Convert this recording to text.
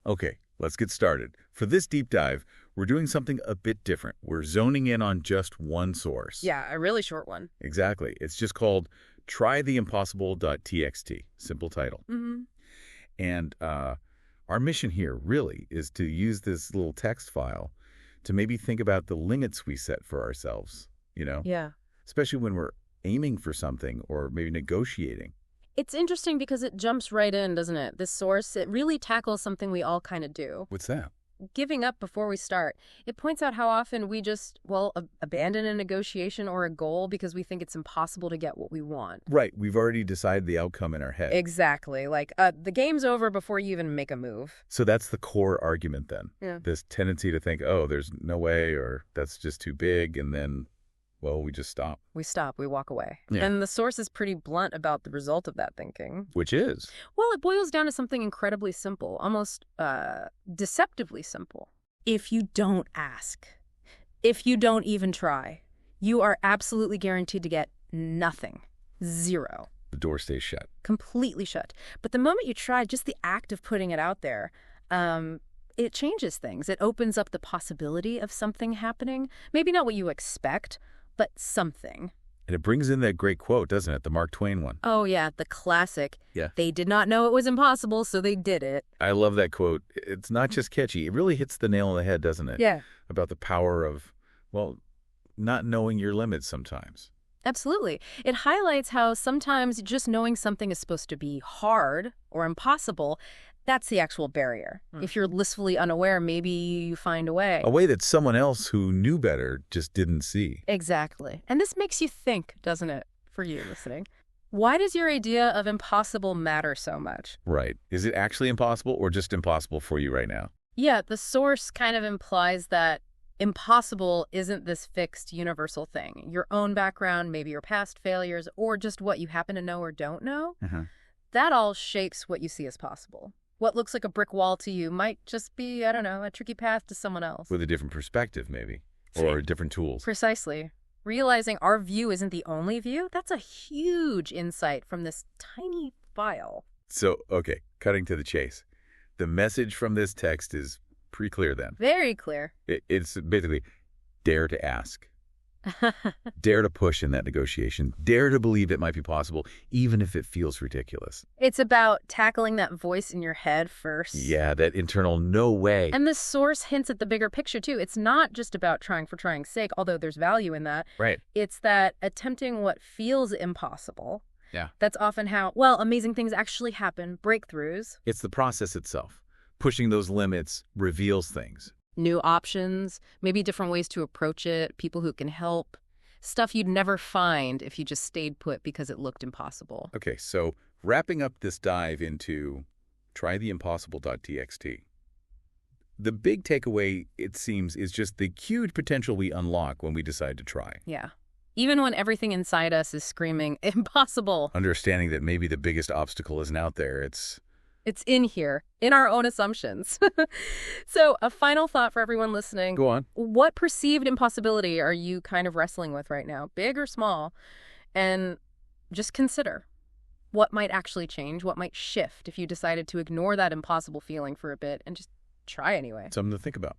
Okay, let's get started. For this deep dive, we're doing something a bit different. We're zoning in on just one source. Yeah, a really short one. Exactly. It's just called trytheimpossible.txt. Simple title. Mm-hmm. And our mission here really is to use this little text file to maybe think about the limits we set for ourselves, Yeah. especially when we're aiming for something or maybe negotiating. It's interesting because it jumps right in, doesn't it? This source, it really tackles something we all kind of do. What's that? Giving up before we start. It points out how often we just, abandon a negotiation or a goal because we think it's impossible to get what we want. Right. We've already decided the outcome in our head. Exactly. Like, the game's over before you even make a move. So that's the core argument then. Yeah. This tendency to think, oh, there's no way, or that's just too big, and then, well, we just stop. We stop, we walk away. Yeah. And the source is pretty blunt about the result of that thinking. Which is? Well, it boils down to something incredibly simple, almost deceptively simple. If you don't ask, if you don't even try, you are absolutely guaranteed to get nothing. Zero. The door stays shut. Completely shut. But the moment you try, just the act of putting it out there, it changes things. It opens up the possibility of something happening. Maybe not what you expect, but something. And it brings in that great quote, doesn't it? The Mark Twain one. Oh, yeah, the classic. Yeah. They did not know it was impossible, so they did it. I love that quote. It's not just catchy. It really hits the nail on the head, doesn't it? Yeah. About the power of, not knowing your limits sometimes. Absolutely. It highlights how sometimes just knowing something is supposed to be hard or impossible, that's the actual barrier. If you're blissfully unaware, maybe you find a way. A way that someone else who knew better just didn't see. Exactly. And this makes you think, doesn't it, for you listening? Why does your idea of impossible matter so much? Right. Is it actually impossible or just impossible for you right now? Yeah, the source kind of implies that impossible isn't this fixed universal thing. Your own background, maybe your past failures, or just what you happen to know or don't know, that all shapes what you see as possible. What looks like a brick wall to you might just be, a tricky path to someone else. With a different perspective, maybe. Or different tools. Precisely. Realizing our view isn't the only view, that's a huge insight from this tiny file. So, okay, cutting to the chase. The message from this text is pretty clear then. Very clear. It's basically, dare to ask. Dare to push in that negotiation. Dare to believe it might be possible, even if it feels ridiculous. It's about tackling that voice in your head first. Yeah, that internal no way. And the source hints at the bigger picture, too. It's not just about trying for trying's sake, although there's value in that. Right. It's that attempting what feels impossible. Yeah. That's often how, amazing things actually happen, breakthroughs. It's the process itself. Pushing those limits reveals things. New options, maybe different ways to approach it, people who can help. Stuff you'd never find if you just stayed put because it looked impossible. Okay, so wrapping up this dive into trytheimpossible.txt. The big takeaway, it seems, is just the huge potential we unlock when we decide to try. Yeah. Even when everything inside us is screaming, impossible. Understanding that maybe the biggest obstacle isn't out there, it's in here, in our own assumptions. So, a final thought for everyone listening. Go on. What perceived impossibility are you kind of wrestling with right now, big or small? And just consider what might actually change, what might shift if you decided to ignore that impossible feeling for a bit and just try anyway. Something to think about.